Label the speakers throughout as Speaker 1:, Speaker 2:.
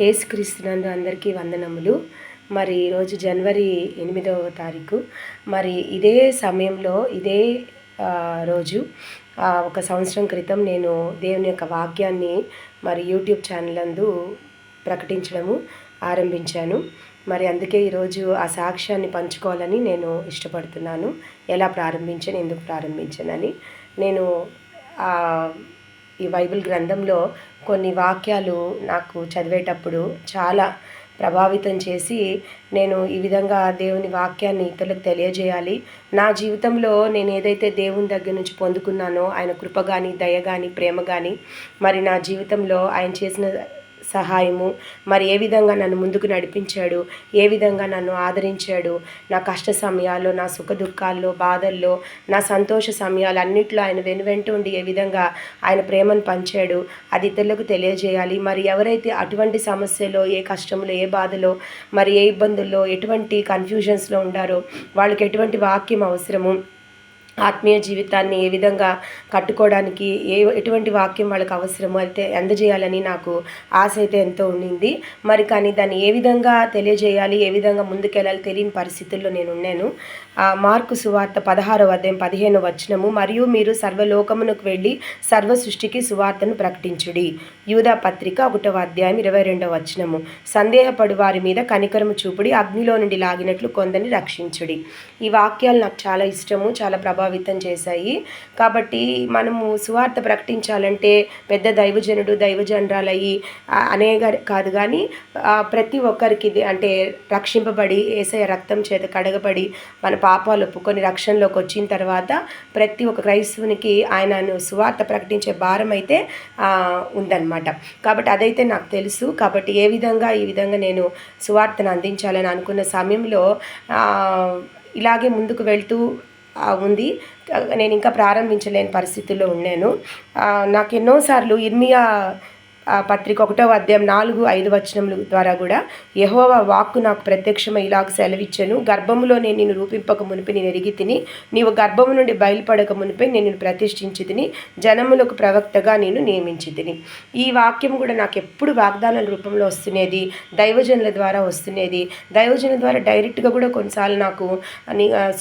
Speaker 1: యేసుక్రీస్తునందు అందరికీ వందనములు. మరి ఈరోజు జనవరి 8వ తారీఖు. మరి ఇదే సమయంలో ఇదే రోజు ఒక సంవత్సరం క్రితం నేను దేవుని యొక్క వాక్యాన్ని మరి యూట్యూబ్ ఛానల్ నందు ప్రకటించడము ఆరంభించాను. మరి అందుకే ఈరోజు ఆ సాక్ష్యాన్ని పంచుకోవాలని నేను ఇష్టపడుతున్నాను. ఎలా ప్రారంభించాను, ఎందుకు ప్రారంభించానని. నేను ఈ బైబిల్ గ్రంథంలో కొన్ని వాక్యాలు నాకు చదివేటప్పుడు చాలా ప్రభావితం చేసి, నేను ఈ విధంగా దేవుని వాక్యాన్ని ఇతరులకు తెలియజేయాలి. నా జీవితంలో నేను ఏదైతే దేవుని దగ్గర నుంచి పొందుకున్నానో, ఆయన కృప కానీ, దయ కానీ, ప్రేమ కానీ, మరి నా జీవితంలో ఆయన చేసిన సహాయము, మరి ఏ విధంగా నన్ను ముందుకు నడిపించాడు, ఏ విధంగా నన్ను ఆదరించాడు, నా కష్ట సమయాల్లో, నా సుఖ దుఃఖాల్లో, బాధల్లో, నా సంతోష సమయాలన్నింటిలో ఆయన వెనువెంట ఉండి ఏ విధంగా ఆయన ప్రేమను పంచాడు, అది ఇతరులకు తెలియజేయాలి. మరి ఎవరైతే అటువంటి సమస్యలో, ఏ కష్టంలో, ఏ బాధలో, మరి ఏ ఇబ్బందుల్లో, ఎటువంటి కన్ఫ్యూజన్స్లో ఉండారో వాళ్ళకి ఎటువంటి వాక్యం అవసరము, ఆత్మీయ జీవితాన్ని ఏ విధంగా కట్టుకోవడానికి ఎటువంటి వాక్యం వాళ్ళకి అవసరమో అయితే అందజేయాలని నాకు ఆశ అయితే ఎంతో ఉండింది. మరి కానీ దాన్ని ఏ విధంగా తెలియజేయాలి, ఏ విధంగా ముందుకెళ్ళాలి తెలియని పరిస్థితుల్లో నేను ఉన్నాను. మార్కు సువార్త 16వ అధ్యాయం 15వ వచనము, మరియు మీరు సర్వలోకమునకు వెళ్ళి సర్వ సృష్టికి సువార్తను ప్రకటించుడి. యూదా పత్రిక 1వ అధ్యాయం 22వ వచనము, సందేహపడు వారి మీద కనికరము చూపుడి, అగ్నిలో నుండి లాగినట్లు కొందరిని రక్షించుడి. ఈ వాక్యాలు నాకు చాలా ఇష్టము, చాలా ప్రభావితం చేశాయి. కాబట్టి మనము సువార్త ప్రకటించాలంటే పెద్ద దైవజనుడు, దైవజనరాలయ్యి అనేక కాదు, కానీ ప్రతి ఒక్కరికి అంటే రక్షింపబడి యేసయ్య రక్తం చేత కడగబడి మన పాపాలు ఒప్పుకొని రక్షణలోకి వచ్చిన తర్వాత ప్రతి ఒక్క క్రైస్తవునికి ఆయనను సువార్త ప్రకటించే భారం అయితే ఉందన్నమాట. కాబట్టి అదైతే నాకు తెలుసు. కాబట్టి ఈ విధంగా నేను సువార్తను అందించాలని అనుకున్న సమయంలో ఇలాగే ముందుకు వెళ్తూ ఉంది. నేను ఇంకా ప్రారంభించలేని పరిస్థితుల్లో ఉన్నాను. నాకు ఎన్నోసార్లు ఇర్మియా పత్రిక 1వ అధ్యాయం 4-5 వచనముల ద్వారా కూడా యెహోవా వాక్కు నాకు ప్రత్యక్షమై ఇలాగ సెలవిచ్చెను, గర్భములో నేను నిన్ను రూపింపక మునిపి నేను ఎరిగి తిని, నీవు గర్భము నుండి బయలుపడక మునిపై నేను నిన్ను ప్రతిష్ఠించి తిని, జనములకు ప్రవక్తగా నేను నియమించి తిని. ఈ వాక్యం కూడా నాకు ఎప్పుడు వాగ్దానాల రూపంలో వస్తున్నది, దైవజనుల ద్వారా వస్తున్నది. దైవజనుల ద్వారా డైరెక్ట్గా కూడా కొన్నిసార్లు నాకు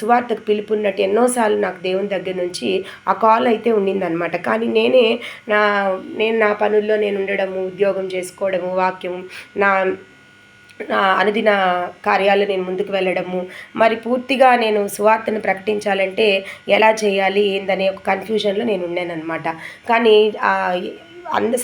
Speaker 1: సువార్తకు పిలుపున్నట్టు ఎన్నోసార్లు నాకు దేవుని దగ్గర నుంచి ఆ కాల్ అయితే ఉండిందనమాట. కానీ నేను నా పనుల్లో నేను ఉండడము, ఉద్యోగం చేసుకోవడము, వాక్యం నా అనుదిన కార్యాలు నేను ముందుకు వెళ్ళడము, మరి పూర్తిగా నేను సువార్తను ప్రకటించాలంటే ఎలా చేయాలి ఏందనే ఒక కన్ఫ్యూజన్లో నేను ఉన్నానన్నమాట. కానీ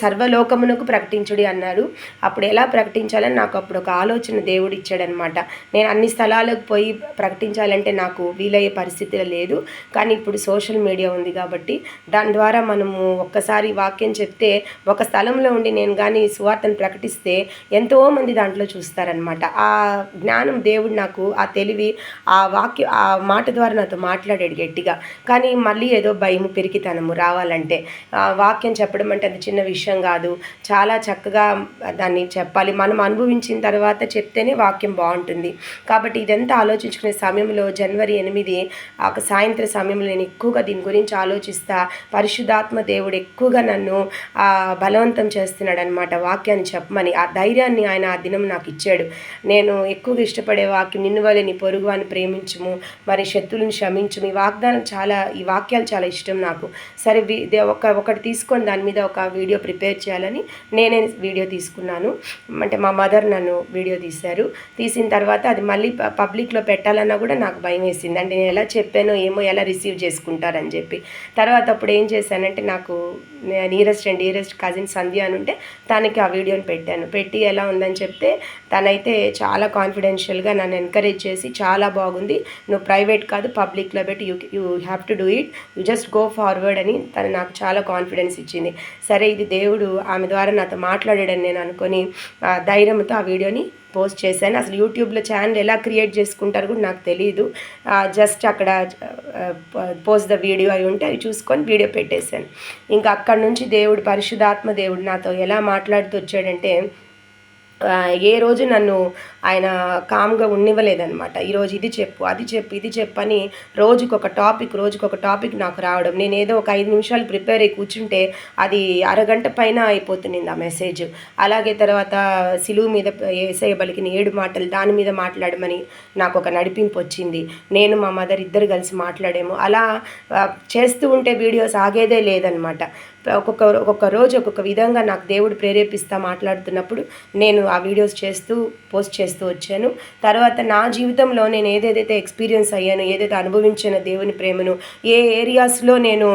Speaker 1: సర్వలోకమునకు ప్రకటించుడి అన్నాడు. అప్పుడు ఎలా ప్రకటించాలని నాకు అప్పుడు ఒక ఆలోచన దేవుడు ఇచ్చాడనమాట. నేను అన్ని స్థలాలకు పోయి ప్రకటించాలంటే నాకు వీలయ్యే పరిస్థితి లేదు. కానీ ఇప్పుడు సోషల్ మీడియా ఉంది కాబట్టి దాని ద్వారా మనము ఒక్కసారి వాక్యం చెప్తే ఒక స్థలంలో ఉండి నేను కానీ సువార్తను ప్రకటిస్తే ఎంతోమంది దాంట్లో చూస్తారనమాట. ఆ జ్ఞానం దేవుడు నాకు, ఆ తెలివి, ఆ మాట ద్వారా నాతో మాట్లాడాడు గట్టిగా. కానీ మళ్ళీ ఏదో భయము, పిరికితనము రావాలంటే వాక్యం చెప్పడం అంటే అది చిన్న విషయం కాదు. చాలా చక్కగా దాన్ని చెప్పాలి. మనం అనుభవించిన తర్వాత చెప్తేనే వాక్యం బాగుంటుంది. కాబట్టి ఇదంతా ఆలోచించుకునే సమయంలో జనవరి 8 ఒక సాయంత్రం సమయంలో నేను ఎక్కువగా దీని గురించి ఆలోచిస్తా. పరిశుద్ధాత్మ దేవుడు ఎక్కువగా నన్ను బలవంతం చేస్తున్నాడు అనమాట వాక్యాన్ని చెప్పమని. ఆ ధైర్యాన్ని ఆయన ఆ దినం నాకు ఇచ్చాడు. నేను ఎక్కువగా ఇష్టపడే వాక్యం, నిన్ను వలె నీ పొరుగువాని ప్రేమించుము, మరి శత్రువులను క్షమించుము. ఈ వాక్యాలు చాలా ఇష్టం నాకు. సరే ఒకటి తీసుకొని దాని మీద ఒక వీడియో ప్రిపేర్ చేయాలని నేనే వీడియో తీసుకున్నాను. అంటే మా మదర్ నన్ను వీడియో తీశారు. తీసిన తర్వాత అది మళ్ళీ పబ్లిక్లో పెట్టాలన్నా కూడా నాకు భయం వేసింది. అంటే నేను ఎలా చెప్పానో ఏమో, ఎలా రిసీవ్ చేసుకుంటారని చెప్పి. తర్వాత అప్పుడు ఏం చేశానంటే, నాకు డీరెస్ట్ కజిన్ సంధ్య అని ఉంటే తనకి ఆ వీడియోని పెట్టి ఎలా ఉందని చెప్తే తనైతే చాలా కాన్ఫిడెన్షియల్గా నన్ను ఎంకరేజ్ చేసి, చాలా బాగుంది, నువ్వు ప్రైవేట్ కాదు పబ్లిక్లో పెట్టి, you have to do it, you just go forward అని తను నాకు చాలా కాన్ఫిడెన్స్ ఇచ్చింది. సరే ఇది దేవుడు ఆమె ద్వారా నాతో మాట్లాడాడని నేను అనుకొని ధైర్యంతో ఆ వీడియోని పోస్ట్ చేశాను. అసలు యూట్యూబ్లో ఛానల్ ఎలా క్రియేట్ చేసుకుంటారు కూడా నాకు తెలియదు. జస్ట్ అక్కడ పోస్ట్ ద వీడియో అయి ఉంటే అవి చూసుకొని వీడియో పెట్టేశాను. ఇంకా అక్కడి నుంచి పరిశుద్ధాత్మ దేవుడు నాతో ఎలా మాట్లాడుతూ వచ్చాడంటే, ఏ రోజు నన్ను ఆయన కామ్గా ఉండనివ్వలేదనమాట. ఈరోజు ఇది చెప్పు, అది చెప్పు, ఇది చెప్పు అని రోజుకొక టాపిక్ నాకు రావడం. నేనేదో ఒక 5 నిమిషాలు ప్రిపేర్ అయ్యి కూర్చుంటే అది అరగంట పైన అయిపోతుంది ఆ మెసేజ్. అలాగే తర్వాత సిలువు మీద యేసయ్య పలికిన 7 మాటలు దాని మీద మాట్లాడమని నాకు ఒక నడిపింపు వచ్చింది. నేను మా మదర్ ఇద్దరు కలిసి మాట్లాడాము. అలా చేస్తూ ఉంటే వీడియోస్ ఆగేదే లేదనమాట. ఒక్కొక్క రోజు ఒక్కొక్క విధంగా నాకు దేవుడు ప్రేరేపిస్తా మాట్లాడుతున్నప్పుడు నేను ఆ వీడియోస్ పోస్ట్ చేస్తూ వచ్చాను. తర్వాత నా జీవితంలో నేను ఏదేదైతే ఎక్స్పీరియన్స్ అయ్యాను, ఏదైతే అనుభవించిన దేవుని ప్రేమను, ఏ ఏరియాస్లో నేను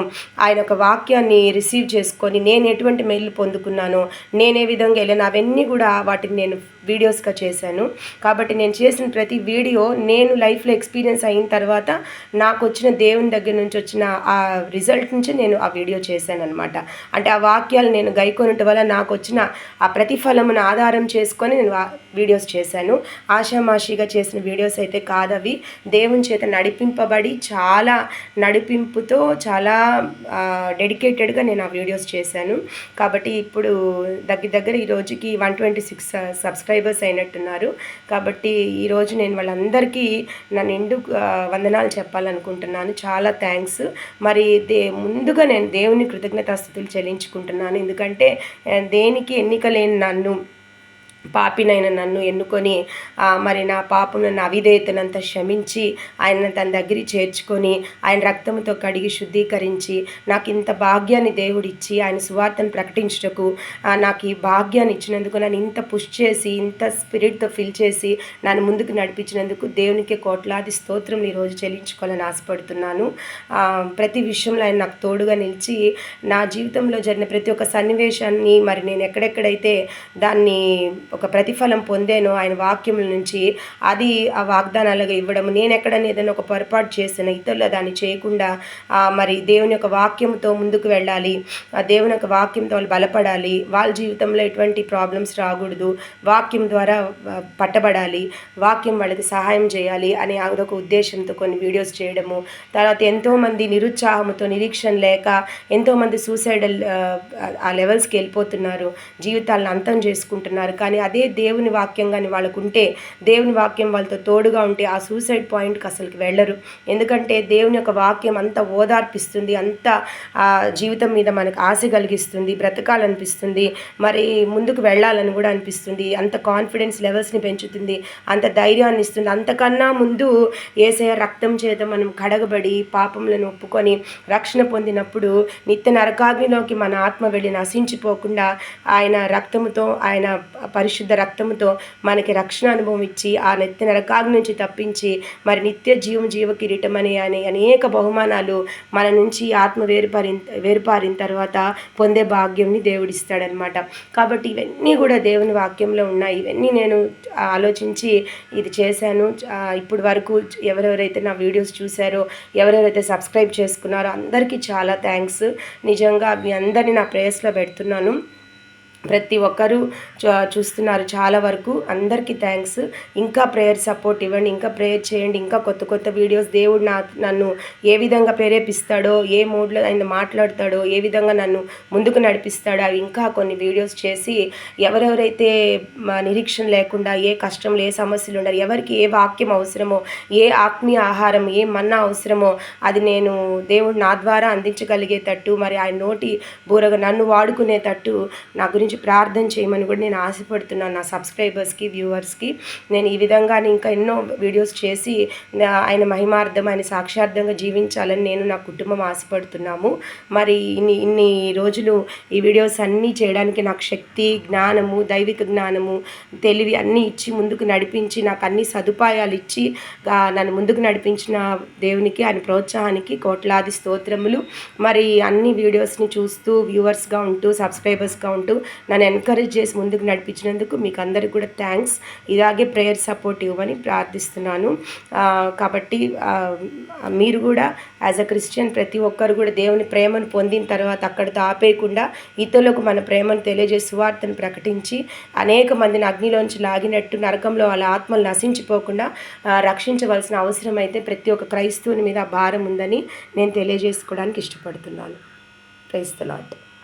Speaker 1: ఆయన ఒక వాక్యాన్ని రిసీవ్ చేసుకొని నేను ఎటువంటి మెయిల్ పొందుకున్నానో, నేను ఏ విధంగా వెళ్ళాను, అవన్నీ కూడా వాటిని నేను వీడియోస్గా చేశాను. కాబట్టి నేను చేసిన ప్రతి వీడియో నేను లైఫ్లో ఎక్స్పీరియన్స్ అయిన తర్వాత నాకు వచ్చిన దేవుని దగ్గర నుంచి వచ్చిన ఆ రిజల్ట్ నుంచి నేను ఆ వీడియో చేశాను అనమాట. అంటే ఆ వాక్యాలు నేను గైకొనటం వల్ల నాకు వచ్చిన ఆ ప్రతిఫలమును ఆధారం చేసుకొని నేను వీడియోస్ చేశాను. ఆషామాషిగా చేసిన వీడియోస్ అయితే కాదవి. దేవుని చేత నడిపింపబడి చాలా నడిపింపుతో చాలా డెడికేటెడ్గా నేను ఆ వీడియోస్ చేశాను. కాబట్టి ఇప్పుడు దగ్గర ఈ రోజుకి 126 సబ్స్క్రైబర్స్ అయినట్టున్నారు. కాబట్టి ఈరోజు నేను వాళ్ళందరికీ నా నిండు వందనాలు చెప్పాలనుకుంటున్నాను. చాలా థ్యాంక్స్. మరి ముందుగా నేను దేవుని కృతజ్ఞతాస్తుతులు చెల్లించుకుంటున్నాను. ఎందుకంటే దేనికి ఎన్నిక లేని నన్ను, పాపినైన నన్ను ఎన్నుకొని మరి నా పాపములను అవిధేయతనంతా క్షమించి ఆయన తన దగ్గరికి చేర్చుకొని ఆయన రక్తంతో కడిగి శుద్ధీకరించి నాకు ఇంత భాగ్యాన్ని దేవుడిచ్చి ఆయన సువార్తను ప్రకటించుటకు నాకు ఈ భాగ్యాన్ని ఇచ్చినందుకు నన్ను ఇంత పుష్ చేసి ఇంత స్పిరిట్తో ఫిల్ చేసి నన్ను ముందుకు నడిపించినందుకు దేవునికి కోట్లాది స్తోత్రం ఈరోజు చెల్లించుకోవాలని ఆశపడుతున్నాను. ప్రతి విషయంలో ఆయన నాకు తోడుగా నిలిచి నా జీవితంలో జరిగిన ప్రతి ఒక్క సన్నివేశాన్ని మరి నేను ఎక్కడెక్కడైతే దాన్ని ఒక ప్రతిఫలం పొందాను ఆయన వాక్యముల నుంచి, అది ఆ వాగ్దానాలుగా ఇవ్వడము. నేను ఎక్కడైనా ఏదైనా ఒక పొరపాటు చేసిన ఇతరులు దాన్ని చేయకుండా మరి దేవుని యొక్క వాక్యంతో ముందుకు వెళ్ళాలి, ఆ దేవుని యొక్క వాక్యంతో వాళ్ళు బలపడాలి, వాళ్ళ జీవితంలో ఎటువంటి ప్రాబ్లమ్స్ రాకూడదు, వాక్యం ద్వారా పట్టబడాలి, వాక్యం వాళ్ళకి సహాయం చేయాలి అని అదొక ఉద్దేశంతో కొన్ని వీడియోస్ చేయడము. తర్వాత ఎంతోమంది నిరుత్సాహంతో, నిరీక్షణ లేక ఎంతోమంది సూసైడల్ ఆ లెవెల్స్కి వెళ్ళిపోతున్నారు, జీవితాలను అంతం చేసుకుంటున్నారు. కానీ అదే దేవుని వాక్యం కానీ వాళ్ళకు ఉంటే, దేవుని వాక్యం వాళ్ళతో తోడుగా ఉంటే ఆ సూసైడ్ పాయింట్కి అసలుకి వెళ్ళరు. ఎందుకంటే దేవుని యొక్క వాక్యం అంత ఓదార్పిస్తుంది, అంత జీవితం మీద మనకు ఆశ కలిగిస్తుంది, బ్రతకాలనిపిస్తుంది, మరి ముందుకు వెళ్ళాలని కూడా అనిపిస్తుంది, అంత కాన్ఫిడెన్స్ లెవెల్స్ని పెంచుతుంది, అంత ధైర్యాన్ని ఇస్తుంది. అంతకన్నా ముందు యేసయ్య రక్తం చేత మనం కడగబడి పాపములను ఒప్పుకొని రక్షణ పొందినప్పుడు నిత్య నరకాగ్నిలోకి మన ఆత్మ వెళ్ళి నశించిపోకుండా ఆయన రక్తముతో, ఆయన పరిశుద్ధ రక్తముతో మనకి రక్షణ అనుభవం ఇచ్చి ఆ నిత్య నరకాగ్ని నుంచి తప్పించి మరి నిత్య జీవ కిరీటం అనే అనేక బహుమానాలు మన నుంచి ఆత్మ వేరుపారిన తర్వాత పొందే భాగ్యంని దేవుడిస్తాడనమాట. కాబట్టి ఇవన్నీ కూడా దేవుని వాక్యంలో ఉన్నాయి. ఇవన్నీ నేను ఆలోచించి ఇది చేశాను. ఇప్పటి వరకు ఎవరెవరైతే నా వీడియోస్ చూశారో, ఎవరెవరైతే సబ్స్క్రైబ్ చేసుకున్నారో అందరికీ చాలా థ్యాంక్స్. నిజంగా మీ అందరినీ నా ప్రేయర్స్లో పెడుతున్నాను. ప్రతి ఒక్కరూ చూస్తున్నారు చాలా వరకు. అందరికీ థ్యాంక్స్. ఇంకా ప్రేయర్ సపోర్ట్ ఇవ్వండి, ఇంకా ప్రేయర్ చేయండి, ఇంకా కొత్త వీడియోస్ దేవుడు నన్ను ఏ విధంగా ప్రేరేపిస్తాడో, ఏ మూడ్లో ఆయన మాట్లాడతాడో, ఏ విధంగా నన్ను ముందుకు నడిపిస్తాడో అవి ఇంకా కొన్ని వీడియోస్ చేసి ఎవరెవరైతే నిరీక్షణ లేకుండా, ఏ కష్టంలో, ఏ సమస్యలు ఉండరు, ఎవరికి ఏ వాక్యం అవసరమో, ఏ ఆత్మీయ ఆహారం, ఏ మన్నా అవసరమో అది నేను దేవుడు నా ద్వారా అందించగలిగేటట్టు, మరి ఆయన నోటి బూరగా నన్ను వాడుకునేటట్టు నా గురించి ప్రార్థన చేయమని కూడా నేను ఆశపడుతున్నాను. నా సబ్స్క్రైబర్స్కి, వ్యూవర్స్కి నేను ఈ విధంగానే ఇంకా ఎన్నో వీడియోస్ చేసి ఆయన మహిమార్థం, ఆయన సాక్షార్థంగా జీవించాలని నేను నా కుటుంబం ఆశపడుతున్నాము. మరి ఇన్ని రోజులు ఈ వీడియోస్ అన్నీ చేయడానికి నాకు శక్తి, జ్ఞానము, దైవిక జ్ఞానము, తెలివి అన్నీ ఇచ్చి ముందుకు నడిపించి నాకు అన్ని సదుపాయాలు ఇచ్చి నన్ను ముందుకు నడిపించిన దేవునికి, ఆయన ప్రోత్సాహానికి కోట్లాది స్తోత్రములు. మరి అన్ని వీడియోస్ని చూస్తూ వ్యూవర్స్గా ఉంటూ, సబ్స్క్రైబర్స్గా ఉంటూ నన్ను ఎంకరేజ్ చేసి ముందుకు నడిపించినందుకు మీకు అందరికీ కూడా థ్యాంక్స్. ఇలాగే ప్రేయర్ సపోర్ట్ ఇవ్వమని ప్రార్థిస్తున్నాను. కాబట్టి మీరు కూడా యాజ్ అ క్రిస్టియన్ ప్రతి ఒక్కరు కూడా దేవుని ప్రేమను పొందిన తర్వాత అక్కడితో ఆపేయకుండా ఇతరులకు మన ప్రేమను తెలియజేసి సువార్తను ప్రకటించి అనేక మందిని అగ్నిలోంచి లాగినట్టు నరకంలో వాళ్ళ ఆత్మలు నశించిపోకుండా రక్షించవలసిన అవసరం అయితే ప్రతి ఒక్క క్రైస్తవుని మీద భారం ఉందని నేను తెలియజేసుకోవడానికి ఇష్టపడుతున్నాను. Praise the lord.